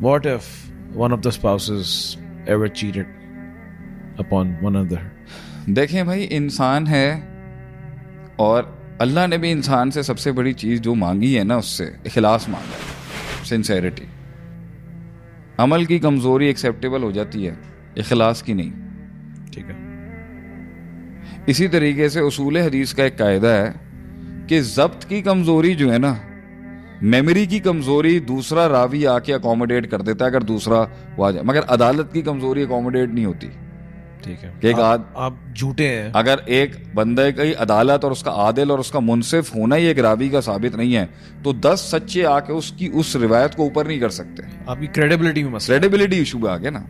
What if one of the spouses ever cheated upon one another? देखें भाई, इंसान है और अल्लाह ने भी इंसान से सबसे बड़ी चीज़ जो मांगी है ना, उससे इखलास मांगा है, सिंसेरिटी। अमल की कमज़ोरी एक्सेप्टेबल हो जाती है, इखलास की नहीं। ठीक है। इसी तरीके से उसूल हदीस का एक कायदा है कि ज़ब्त की कमज़ोरी जो है ना, मेमोरी की कमज़ोरी दूसरा रावी आके अकोमोडेट कर देता है अगर दूसरा वो आ जाए, मगर अदालत की कमज़ोरी अकोमोडेट नहीं होती। ठीक है। एक आप झूठे हैं। अगर एक बंदे की अदालत और उसका आदिल और उसका मुनसिफ होना ही एक रावी का साबित नहीं है, तो 10 सच्चे आके उसकी उस रिवायत को ऊपर नहीं कर सकते। आपकी क्रेडिबिलिटी में मसला, क्रेडिबिलिटी इशू आ गया ना।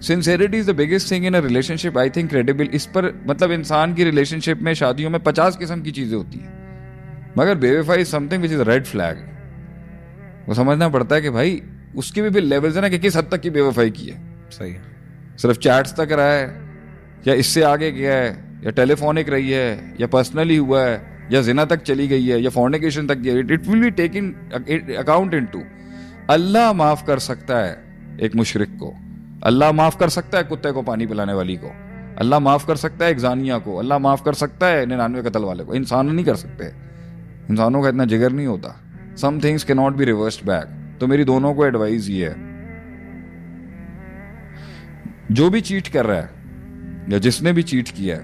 Sincerity is the biggest thing in a relationship. I think credible, इस पर मतलब इंसान की रिलेशनशिप में, शादियों में 50 किस्म की चीजें होती हैं, मगर बेवफाई is something which is red flag. वो समझना पड़ता है कि भाई उसकी भी लेवल्स है ना, कि किस हद तक की बेवफाई की है। सही है। सिर्फ चैट्स तक रहा है, या इससे आगे गया है, या टेलीफोनिक रही है, या पर्सनली हुआ है, या जिना तक चली गई है, या फॉर्निकेशन तक गई है। It will be taken account into. अल्लाह माफ कर सकता है एक मुशरिक को, अल्लाह माफ कर सकता है कुत्ते को पानी पिलाने वाली को, अल्लाह माफ कर सकता है एक जानिया को, अल्लाह माफ कर सकता है 99 कत्ल वाले को। इंसान नहीं कर सकते, इंसानों का इतना जिगर नहीं होता। Some things can not be reversed back. तो मेरी दोनों को एडवाइस ये है, जो भी चीट कर रहा है या जिसने भी चीट किया है,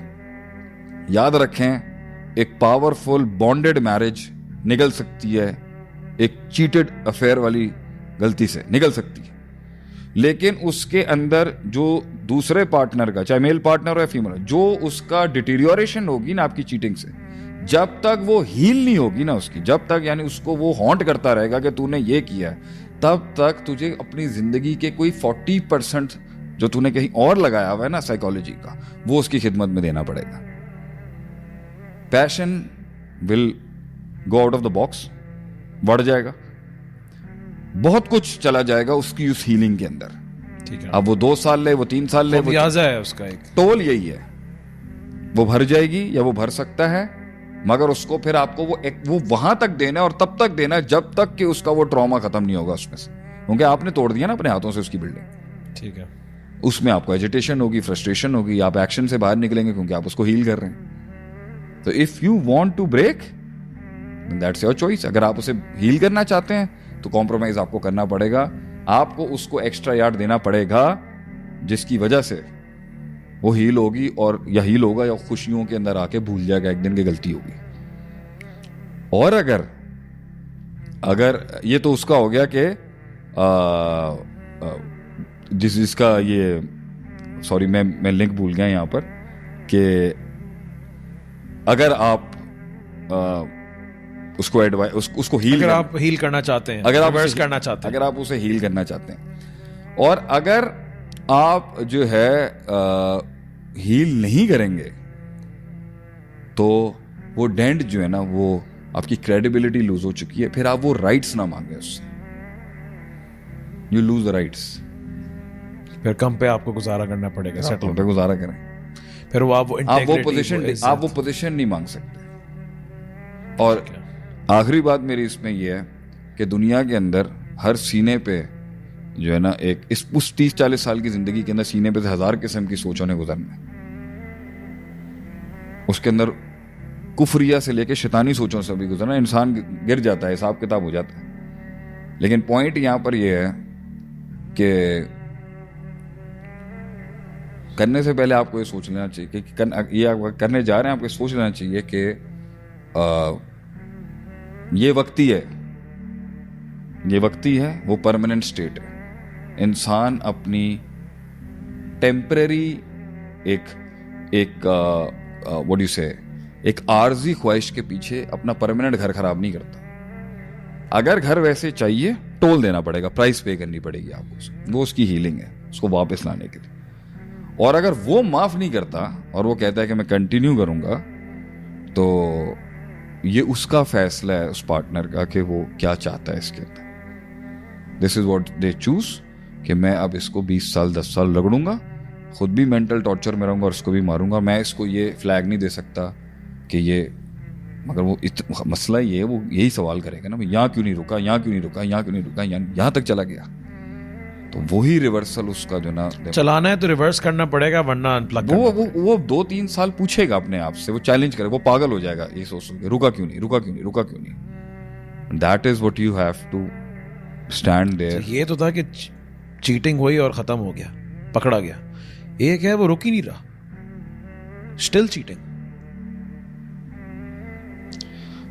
याद रखें एक पावरफुल बॉन्डेड मैरिज निकल सकती है एक चीटेड अफेयर वाली गलती से निकल सकती है, लेकिन उसके अंदर जो दूसरे पार्टनर का, चाहे मेल पार्टनर हो या फीमेल, जो उसका डिटीरियोरेशन होगी ना आपकी चीटिंग से, जब तक वो हील नहीं होगी ना उसकी, जब तक यानी उसको वो हॉन्ट करता रहेगा कि तूने ये किया है, तब तक तुझे अपनी जिंदगी के कोई 40% जो तूने कहीं और लगाया हुआ है ना साइकोलॉजी का, वो उसकी खिदमत में देना पड़ेगा। Passion will go out of the box, बढ़ जाएगा, बहुत कुछ चला जाएगा उसकी उस हीलिंग के अंदर। ठीक है। अब वो 2 साल ले, वो 3 साल ले, वो लिहाजा है उसका एक टोल यही है, वो भर जाएगी या वो भर सकता है, मगर उसको फिर आपको वो वहां तक देना है और तब तक देना है जब तक कि उसका वो ट्रॉमा खत्म नहीं होगा उसमें से, क्योंकि आपने तोड़ दिया ना अपने हाथों से उसकी बिल्डिंग। ठीक है। उसमें आपको एजिटेशन होगी, फ्रस्ट्रेशन होगी, आप एक्शन से बाहर निकलेंगे क्योंकि आप उसको हील कर रहे हैं। तो if you want to break, that's your choice. अगर आप उसे हील करना चाहते हैं तो कॉम्प्रोमाइज आपको करना पड़ेगा, आपको उसको एक्स्ट्रा यार्ड देना पड़ेगा जिसकी वजह से वो हील होगी, और या हील होगा या खुशियों के अंदर आके भूल जाएगा एक दिन की गलती होगी। और अगर ये तो उसका हो गया कि जिसका ये, सॉरी मैं लिंक भूल गया यहाँ पर, कि अगर आप उसको उसको हील, अगर आप हील करना चाहते हैं, अगर आप रिवर्स करना चाहते हैं, अगर आप उसे हील करना चाहते हैं, और अगर आप जो है हील नहीं करेंगे, तो वो डेंट जो है ना, वो आपकी क्रेडिबिलिटी लूज हो चुकी है। फिर आप वो राइट्स ना मांगे उससे, यू लूज द राइट्स। फिर कम पे आपको गुजारा करना पड़ेगा, सेटल पे गुजारा करें, फिर आप वो पोजीशन नहीं मांग सकते। और आखिरी बात मेरी इसमें यह है कि दुनिया के अंदर हर सीने पे जो है ना, उस 30-40 साल की जिंदगी के अंदर सीने पे से 1000 किस्म की सोचों ने गुजरना है। उसके अंदर कुफरिया से लेके शैतानी सोचों से भी गुजरना, इंसान गिर जाता है, हिसाब किताब हो जाता है। लेकिन पॉइंट यहां पर यह है कि करने से पहले आपको ये सोच लेना चाहिए कि ये आप करने जा रहे हैं, आपको सोच लेना चाहिए कि ये वक्ती है, ये वक्ती है, वो परमानेंट स्टेट है। इंसान अपनी टेम्परेरी व्हाट यू से एक आर्जी ख्वाहिश के पीछे अपना परमानेंट घर खराब नहीं करता। अगर घर वैसे चाहिए, टोल देना पड़ेगा, प्राइस पे करनी पड़ेगी आपको, वो उसकी हीलिंग है, उसको वापस लाने के लिए। और अगर वो माफ नहीं करता और वो कहता है कि मैं कंटिन्यू करूंगा, तो ये उसका फैसला है उस पार्टनर का कि वो क्या चाहता है इसके अंदर। This is what they choose, कि मैं अब इसको 20 साल 10 साल रगड़ूंगा, खुद भी मेंटल टॉर्चर में रहूंगा और उसको भी मारूंगा। मैं इसको ये फ्लैग नहीं दे सकता कि ये, मगर वो मसला ये है, वो यही सवाल करेगा ना, यहाँ क्यों नहीं रुका, यहाँ क्यों नहीं रुका, यहाँ क्यों नहीं रुका, यहाँ तक चला गया। तो वही रिवर्सल उसका जो ना, चलाना है तो रिवर्स करना पड़ेगा, वरना अनप्लग वो 2-3 साल पूछेगा अपने आप से, वो चैलेंज करेगा, वो पागल हो जाएगा ये सोच के रुका क्यों नहीं। That is what you have to stand there. ये तो था कि चीटिंग हुई और खत्म हो गया, पकड़ा गया। एक है वो रुक ही नहीं रहा, स्टिल चीटिंग।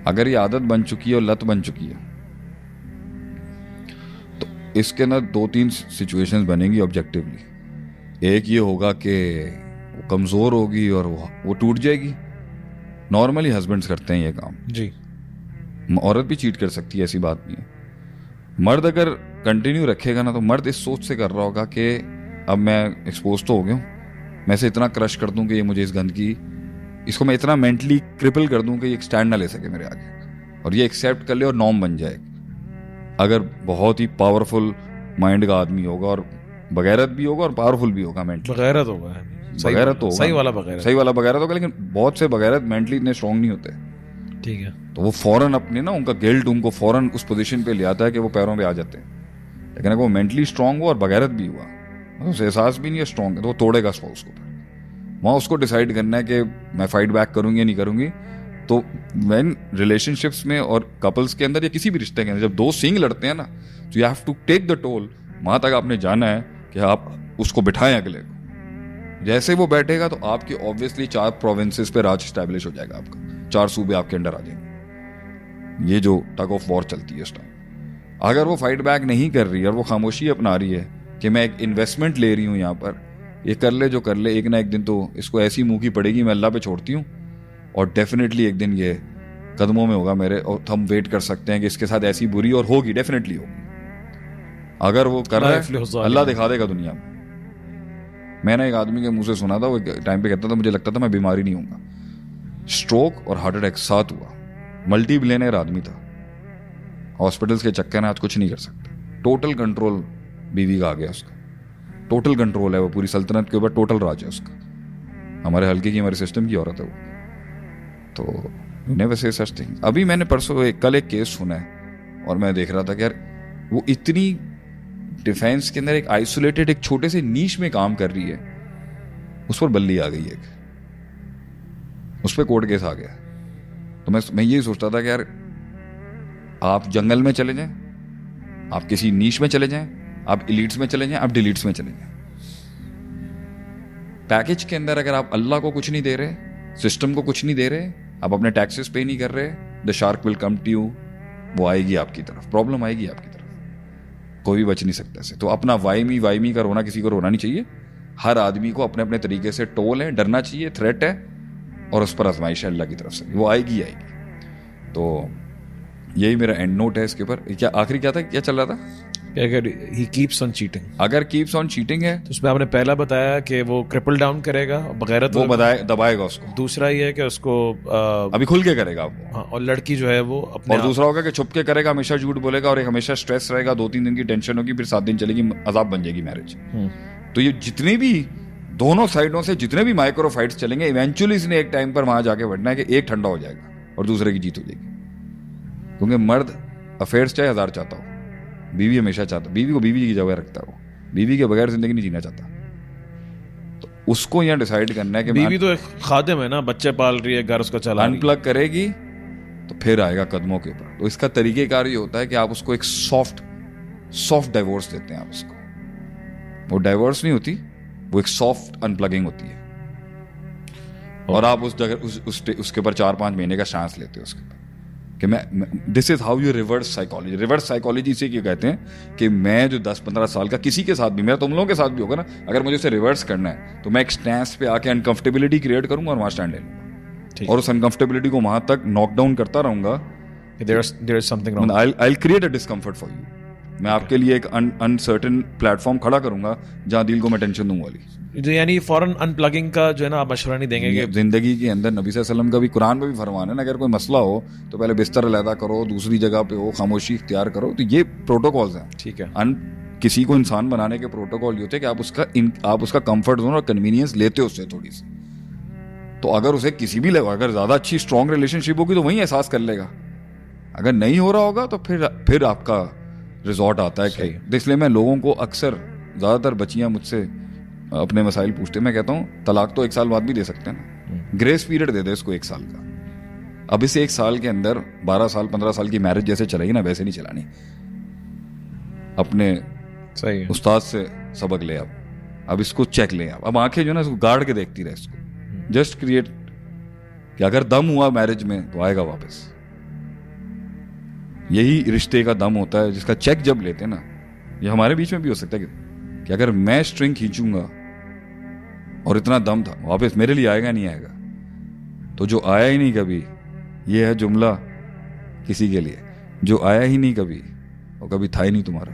अगर ये आदत बन चुकी है और लत बन चुकी है तो इसके अंदर 2-3 सिचुएशंस बनेंगी ऑब्जेक्टिवली। एक ये होगा कि वो कमजोर होगी और वो टूट जाएगी। नॉर्मली हस्बैंड्स करते हैं ये काम जी, औरत भी चीट कर सकती है, ऐसी बात नहीं है। मर्द अगर कंटिन्यू रखेगा ना, तो मर्द इस सोच से कर रहा होगा कि अब मैं एक्सपोज तो हो गया हूँ, मैं इसे इतना क्रश कर दूं कि ये मुझे इस गंदगी, इसको मैं इतना मेंटली क्रिपल कर दूं कि ये स्टैंड ना ले सके मेरे आगे, और ये एक्सेप्ट कर ले और नॉर्म बन जाए। अगर बहुत ही पावरफुल माइंड का आदमी होगा और बगैरत भी होगा और पावरफुल भी होगा मेंटली। बगैरत होगा, बगैरत तो होगा, सही वाला बगैरत होगा, लेकिन बहुत से बगैरत मेंटली इतने स्ट्रांग नहीं होते। ठीक है, तो वो फौरन अपने ना, उनका गिल्ट उनको फौरन उस पोजीशन पे ले आता है कि वो पैरों पे आ जाते हैं। लेकिन अगर वो मेंटली स्ट्रांग हो और बगैरत भी हुआ, उसे एहसास भी नहीं है स्ट्रांग है, तो वो तोड़ेगा स्पाउस को। वहाँ उसको डिसाइड करना है कि मैं फाइट बैक करूंगी या नहीं करूंगी। तो व्हेन रिलेशनशिप्स में और कपल्स के अंदर या किसी भी रिश्ते के अंदर जब दो सिंग लड़ते हैं ना, तो you have to take the toll. वहां तक आपने जाना है कि आप उसको बिठाएं अगले को। जैसे वो बैठेगा तो आपकी ऑब्वियसली 4 प्रोविंसेस पे राज स्टैब्लिश हो जाएगा, आपका 4 सूबे आपके अंडर आ जाएंगे। ये जो टग ऑफ वॉर चलती है इस टाइम, अगर वो फाइट बैक नहीं कर रही है और वो खामोशी अपना रही है कि मैं एक इन्वेस्टमेंट ले रही हूं यहाँ पर, ये कर ले जो कर ले, एक ना एक दिन तो इसको ऐसी मुंह की पड़ेगी, मैं अल्लाह पे छोड़ती हूँ और डेफिनेटली एक दिन ये कदमों में होगा मेरे, और हम वेट कर सकते हैं कि इसके साथ ऐसी बुरी और होगी, डेफिनेटली होगी। अगर वो कर रहा है, अल्लाह दिखा देगा दुनिया में। मैंने एक आदमी के मुंह से सुना था, वो टाइम पे कहता था मुझे लगता था मैं बीमारी नहीं होऊंगा, स्ट्रोक और हार्ट अटैक साथ हुआ, मल्टी बिलियनर आदमी था, हॉस्पिटल्स के चक्कर में आज कुछ नहीं कर सकता। टोटल कंट्रोल बीवी का आ गया उसका, टोटल कंट्रोल है, वो पूरी सल्तनत के ऊपर टोटल राज है उसका। हमारे हल्के की, हमारे सिस्टम की औरत है वो। तो नेवर से सच थिंग। अभी मैंने परसों कल एक केस सुना है और मैं देख रहा था कि यार वो इतनी डिफेंस के अंदर एक आइसोलेटेड एक छोटे से नीश में काम कर रही है, उस पर बल्ली आ गई, एक उस पर कोर्ट केस आ गया। तो मैं यही सोचता था कि यार आप जंगल में चले जाएं, आप किसी नीश में चले जाएं, आप इलीट्स में चले जाएं, आप डिलीट्स में चले जाएं, पैकेज के अंदर अगर आप अल्लाह को कुछ नहीं दे रहे, सिस्टम को कुछ नहीं दे रहे, आप अपने टैक्सेस पे नहीं कर रहे, the shark will come to you. वो आएगी आपकी तरफ, प्रॉब्लम आएगी आपकी तरफ, कोई भी बच नहीं सकता से। तो अपना वाई मी का रोना किसी को रोना नहीं चाहिए। हर आदमी को अपने अपने तरीके से टोल है, डरना चाहिए, थ्रेट है, और उस पर आजमाइश है अल्लाह की तरफ से, वो आएगी। तो यही मेरा एंड नोट है इसके ऊपर। क्या आखिरी क्या था, क्या चल रहा था? अगर he keeps on cheating, अगर कीप्स ऑन चीटिंग है तो उसमें आपने पहला बताया कि वो क्रिपल डाउन करेगा, बगैरत वो दबाएगा उसको। दूसरा ये है कि उसको अभी खुल के करेगा वो। हाँ, और लड़की जो है वो अपने और दूसरा होगा कि छुप के करेगा, हमेशा झूठ बोलेगा, और एक हमेशा स्ट्रेस रहेगा, 2-3 दिन की टेंशन होगी, फिर 7 दिन चलेगी, अजाब बन जाएगी मैरिज। तो ये जितने भी दोनों साइडों से जितने भी माइक्रो फाइट्स चलेंगे, इवेंचुअली इसने एक टाइम पर वहां जाके बढ़ना है कि एक ठंडा हो जाएगा और दूसरे की जीत हो जाएगी। क्योंकि मर्द अफेयर्स चाहे 1000 चाहता हो, बीवी हमेशा चाहता, बीवी को बीवी की जगह रखता है, वो बीवी के बगैर जिंदगी नहीं जीना चाहता। तो उसको यहाँ डिसाइड करना है कि बीवी तो एक खादिम है ना, बच्चे पाल रही है, घर उसका चला रही है। अनप्लग करेगी तो फिर आएगा कदमों के ऊपर। तो इसका तरीकेकार ये होता है कि आप उसको एक सॉफ्ट डाइवोर्स देते हैं आप उसको। वो डाइवोर्स नहीं होती, वो एक सॉफ्ट अनप्लगिंग होती है, और आप उस जगह उसके ऊपर 4-5 महीने का चांस लेते हो उसके ऊपर कि मैं this is how you reverse psychology. Reverse psychology इसे क्यों कहते हैं कि मैं जो 10-15 साल का किसी के साथ भी, मेरा तुम लोगों के साथ भी होगा ना, अगर मुझे उसे रिवर्स करना है तो मैं एक स्टैंस पे आके अनकंफर्टेबिलिटी क्रिएट करूंगा और वहां स्टैंड ले लूंगा, और उस अनकंफर्टेबिलिटी को वहां तक नॉक डाउन करता रहूंगा। There is something wrong. I'll create a discomfort for you। मैं आपके लिए एक अनसर्टेन प्लेटफॉर्म खड़ा करूंगा जहां दिल को मैं टेंशन दूंगा वाली। यानी फॉरन अनप्लगिंग का जो है ना आप मशवरा नहीं देंगे कि जिंदगी के अंदर नबी सल्लल्लाहु अलैहि वसल्लम का भी कुरान में भी फरमान है ना, अगर कोई मसला हो तो पहले बिस्तर अलहदा करो, दूसरी जगह पे हो, खामोशी इख्तियार करो। तो ये प्रोटोकॉल्स हैं। ठीक है, किसी को इंसान बनाने के प्रोटोकॉल ये होते हैं कि आप उसका कंफर्ट जोन और कन्वीनियंस लेते हो उससे थोड़ी सी। तो अगर उसे किसी भी लेवल, अगर ज्यादा अच्छी स्ट्रॉन्ग रिलेशनशिप होगी तो वही एहसास कर लेगा। अगर नहीं हो रहा होगा तो फिर आपका रिजॉर्ट आता है कि, इसलिए मैं लोगों को अक्सर ज़्यादातर बच्चियां मुझसे अपने मसाइल पूछते, मैं कहता हूँ तलाक तो 1 साल बाद भी दे सकते हैं ना, ग्रेस पीरियड दे दे इसको 1 साल का। अब इसे 1 साल के अंदर 12 साल 15 साल की मैरिज जैसे चलाई ना वैसे नहीं चलानी। अपने सही है। उस्ताद से सबक ले, अब इसको चेक ले, अब आंखें जो है ना इसको गाड़ के देखती रहे इसको, जस्ट क्रिएट कि अगर दम हुआ मैरिज में तो आएगा वापस। यही रिश्ते का दम होता है जिसका चेक जब लेते हैं ना, ये हमारे बीच में भी हो सकता है कि अगर मैं स्ट्रिंग खींचूंगा और इतना दम था, वापस मेरे लिए आएगा नहीं आएगा। तो जो आया ही नहीं कभी, ये है जुमला किसी के लिए, जो आया ही नहीं कभी और कभी था ही नहीं तुम्हारा।